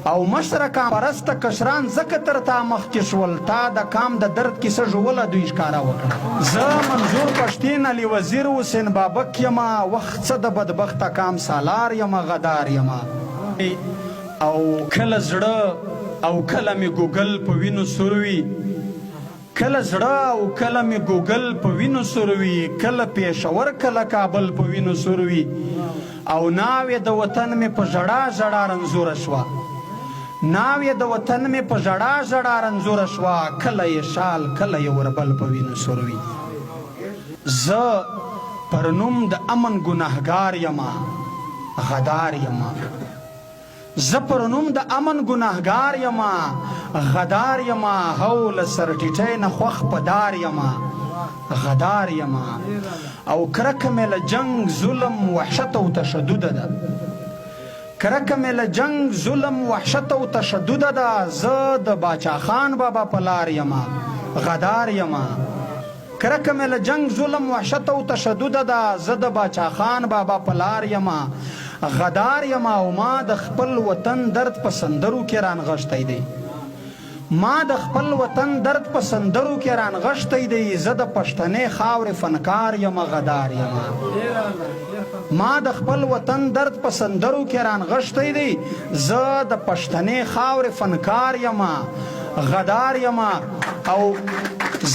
او مشره کام پرست کشران زکه تر تا مخکې شول تا د کام د درد کیسه ژوله دوی ښکاره وکړه. زه منظور پښتین علي وزیر حسین بابک یما وخت څه د بدبخته کام سالار یما غدار یما او کله زړه او کله مې ګوګل په وینو سوروي کله زړه او کله مې ګوګل په وینو سوروي کله پېښور کله کابل په وینو سوروي او ناوې د وطن مې په ژړا ژړا رنځوره شوه ناوې د وطن مې په ژړا ژړا رنځوره شوه کله یې شال کله یې وربل په وینو سوروي. زه پر نوم د امن ګناهګار یما غدار یما زه پر نوم د امن ګناهګار یما غدار یما هو له سرټیټۍ نه خوښ په دار یما غدار یما او کرکه مې له جنگ ظلم وحشت او تشدد ده کرکه مې له جنگ ظلم وحشت او تشدد ده زه د باچا خان بابا په لار یما غدار یما کرکه مې له جنگ ظلم وحشت او تشدد ده زه د باچا خان بابا په لار یما غدار یما او ما د خپل وطن درد په سندرو کې رانغښتی دی ما د خپل وطن درد په سندرو کې رانغښتی دی زه د پښتنې خاورې فنکار یما غدار یما ما د خپل وطن درد په سندرو کې رانغښتی دی زه د پښتنې خاورې فنکار یما غدار یما او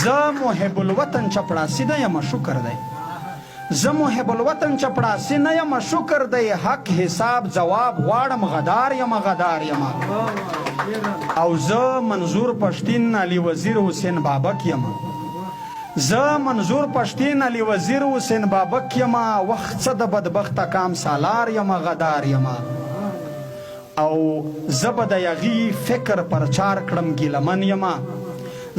زه محب الوطن چپړاسي نه یم شکر دی زه محب الوطن چپړاسي نه یم شکر دی حق حساب جواب غواړم غدار یم غدار یم او زه منظور پښتین علي وزیر حسین بابک یم زه منظور پښتین علي وزیر حسین بابک یم وخت څه د بدبخته کام سالار یم غدار یم او زه به د یغي فکر پرچار کړم ګیلمن یم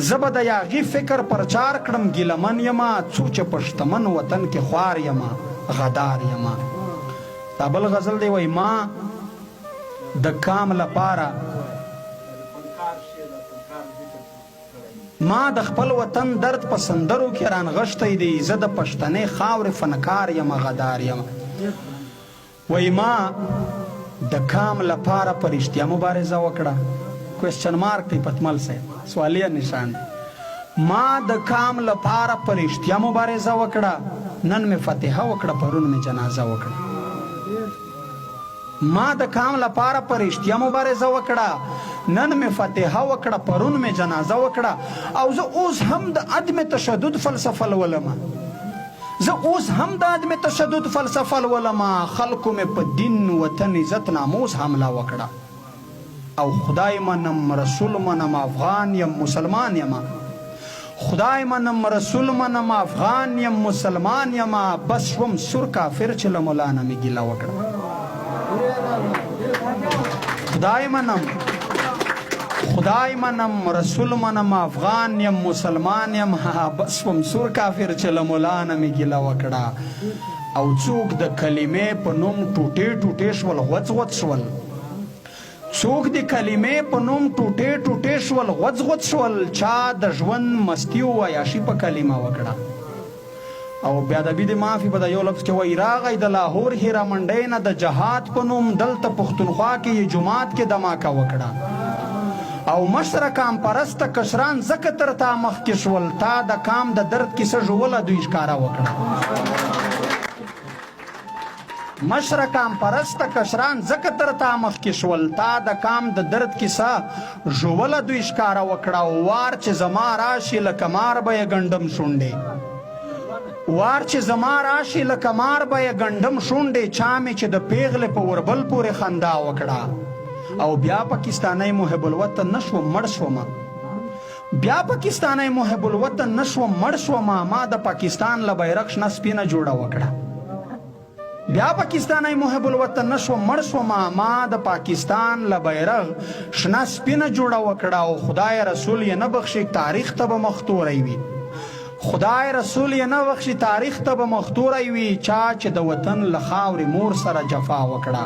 زه به د یاغي فکر پرچار کړم ګیلمن یما څوک چې پښتمن وطن کې خوار یما غدار یما. دا بل غزل دی وای ما د کام لپاره ما د خپل وطن درد په سندرو کې رانغښتی دی زه د پښتنې خاورې فنکار یما غدار یما. وای ما د کام لپاره په رښتیا مبارزه وکړه کوېسچن مارک دی پتمل صاحب سوالیه نشان ما د کام لپاره په رښتیا مبارزه وکړه نن مې فتحه وکړه پرون مې جنازه وکړه ما د کام لپاره په رښتیا مبارزه وکړه نن مې فتحه وکړه پرون مې جنازه وکړه او زه اوس هم د عدم تشدد فلسفه لولم زه اوس هم د عدم تشدد فلسفه لولم خلکو مې په دین وطن عزت ناموس حمله وکړه او خدای منم رسول منم افغان یم مسلمان یم خدای منم رسول منم افغان یم مسلمان یم بس شوم سور کافر چې له مولانا مې ګیله وکړه خدای منم رسول منم افغان یم مسلمان یم بس شوم سور کافر چې له مولانا مې ګیله وکړه او څوک د کلمې په نوم ټوټې ټوټې شول غوڅ غوڅ شول څوک د کلمې په نوم ټوټې ټوټې شول غوڅ غوڅ شول چا د ژوند مستی او عیاشي په کلمه وکړه او بیا د بید معافي په د یو لفظ کې وایي راغی د لاهور هیره منډۍ نه د جهاد په نوم دلته پښتونخوا کې یې جومات کې دماکه وکړه او مشره کام پرسته کشران ځکه تر تا مخکې شول تا د کام د درد کیسه ژوله دوی ښکاره وکړه مشره کام پرسته کشران ځکه تر تا مخکې شول تا د کام د درد کیسه ژوله دوی ښکاره وکړه وار چې زما راشي لکه مار به یې ګنډم شونډې وار چې زما راشي لکه مار به یې ګنډم شونډې چا مې چې د پیغلې په وربل پورې خندا وکړه او بیا پاکستانی محب الوطن نشوم مړ شوم بیا پاکستانی محب الوطن نشوم مړ شوم ما د پاکستان له بیرغ شنه سپینه جوړه وکړه بیا پاکستانی محب الوطن نشوم مړ شوم ما د پاکستان له بیرغ شنه سپینه جوړه وکړه او خدای رسول یې نه بخښي تاریخ ته به مختوری وي خدای رسول یې نه بخښي تاریخ ته به مختوری وي چا چې د وطن له خاورې مور سره جفا وکړه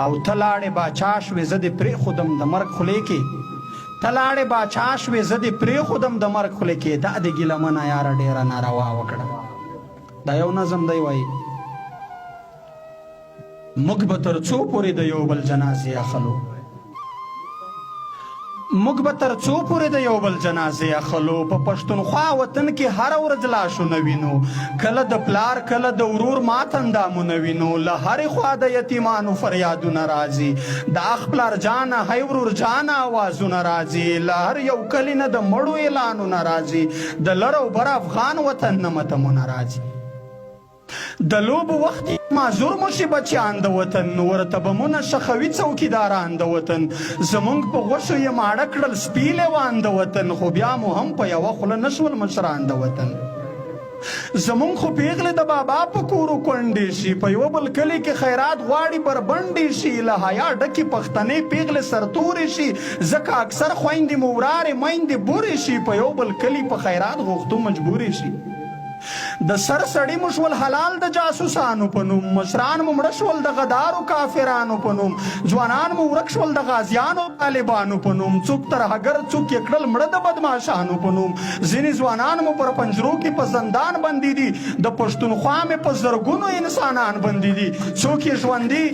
او ته لاړې باچا شوې زه دې پرېښودم د مرګ خولې کې ته لاړې باچا شوې زه دې پرېښودم د مرګ خولې کې دا د ګیلمنه یاره ډېره ناروا وکړه دا یو نظم دی وایي موږ به تر څو پورې د یو بل جنازې اخلو موږ به تر څو پورې د یو بل جنازې اخلو په پښتونخوا وطن کې هر ورځ لاشونه وینو کله د پلار کله د ورور مات اندامونه وینو له هرې خوا د یتیمانو فریادونه راځي د اخ پلار جانه هی ورور جانه آوازونه راځي له هر یو کلي نه د مړو اعلانونه راځي د لر او بر افغان وطن نه متمونه راځي د لوبو وخت معذور مو شي بچیان د وطن ورته بمونه شخوي څوکیداران د وطن زمونږ په غوښو یې ماړه کړل سپي لیوان د وطن خو بیا مو هم په یوه خوله نشول مشران د وطن زمونږ خو پیغلې د بابا په کورو کونډې شي په یوه بل کلي کې خیرات غواړي بربنډې شي له حیا ډکې پښتنې پیغلې سرتورې شي ځکه اکثر خویندې مو ورارې میندې بورې شي په یو بل کلي په خیرات غوښتو مجبورې شي د سر سړی مو شول حلال د جاسوسانو په نوم مشران مو مړه شول د غدارو کافرانو په نوم ځوانان مو ورک شول د غازیانو طالبانو په نوم څوک ترهګر څوک یې کړل مړه د بدماشانو په نوم ځینې ځوانان مو پر پنجرو کې په زندان بندي دي د پښتونخوا مې په زرګونو انسانان بندي دي څوک یې ژوندي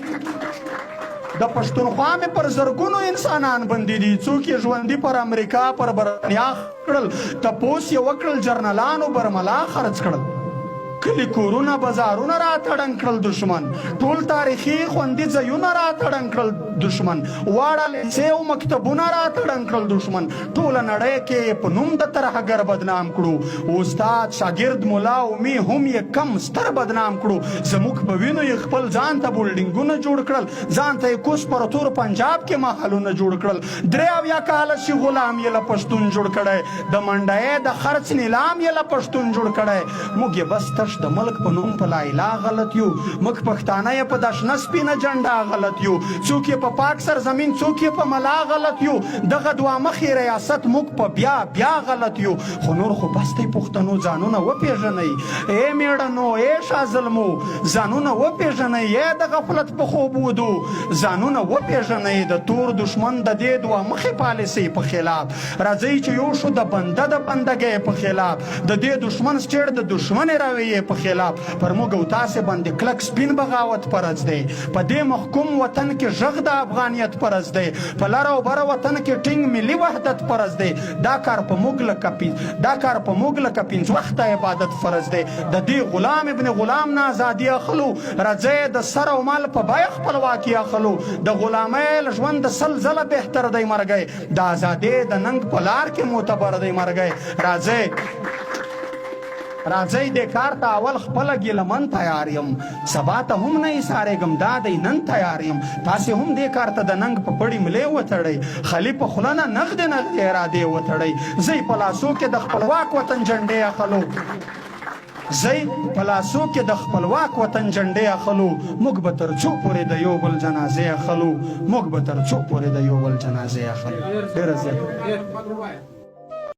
د پښتونخوا مې پر زرګونو انسانان بندي دي څوک یې ژوندي پر امریکا پر برطانیا کړل تپوس یې وکړل جرنلانو برملا خرڅ کړل کلی کورونه بازارونه را تړن کړل دشمن ټول تاریخي خوندي ځایونه را تړن کړل دشمن واړه لیسې او مکتبونه را تړن کړل دشمن ټوله نړۍ کې په نوم د ترهګر بدنام کړو استاد شاګرد ملا اومي هم یې کم ستر بدنام کړو زموږ په وینو یې خپل ځان ته بولډینګونه جوړ کړل ځان ته یې کوس پر تور پنجاب کې محلونه جوړ کړل 83 کاله شي غلام یې له پښتون جوړ کړی د منډۍ د خرڅ نیلام یې له پښتون جوړ کړی موږ یې بس تش د ملک په نوم په لا اله غلط یو موږ پښتانه یې په دشنه سپینه جنډه غلط یو څوک یې په پاک سرزمین څوک یې په ملا غلط یو دغه دوه مخې ریاست موږ په بیا غلط یو خو نور خو بس دی پښتنو ځانونه وپېژنئ ای میړنو ای شازلمو ځانونه وپېژنئ ای د غفلت په خوب ودو ځانونه وپېژنئ د تور دشمن د دې دوه مخې پالیسۍ په خلاف راځئ چې یو شو د بنده د بندګۍ په خلاف د دې دشمن سټیټ د دشمنې رویې په خلاف پر موږ او تاسې باندې کلک سپین بغاوت فرض دی په دې محکوم وطن کې غږ د افغانیت فرض دی په لر او بر وطن کې ټینګ ملي وحدت فرض دی دا کار په موږ لکه پنځه وخته عبادت فرض دی د دې غلام ابن غلام نه ازادي اخلو راځئ د سر او مال په بیه خپلواکي اخلو د غلامۍ له ژوند د سل ځله بهتر دی مرګی د ازادۍ د ننګ په لار کې معتبر دی مرګی راځئ دې کار ته اول خپله ګیلمن تیار یم سبا ته هم نه ایسارېږم دا دی نن تیار یم تاسې هم دې کار ته د ننګ په پړي ملې وتړئ خلي په خوله نه نغدې ارادې وتړئ زی په لاسو کې د خپلواک وطن جنډې اخلو موږ به تر څو پورې د یو بل جنازې اخلو ډېره زیاته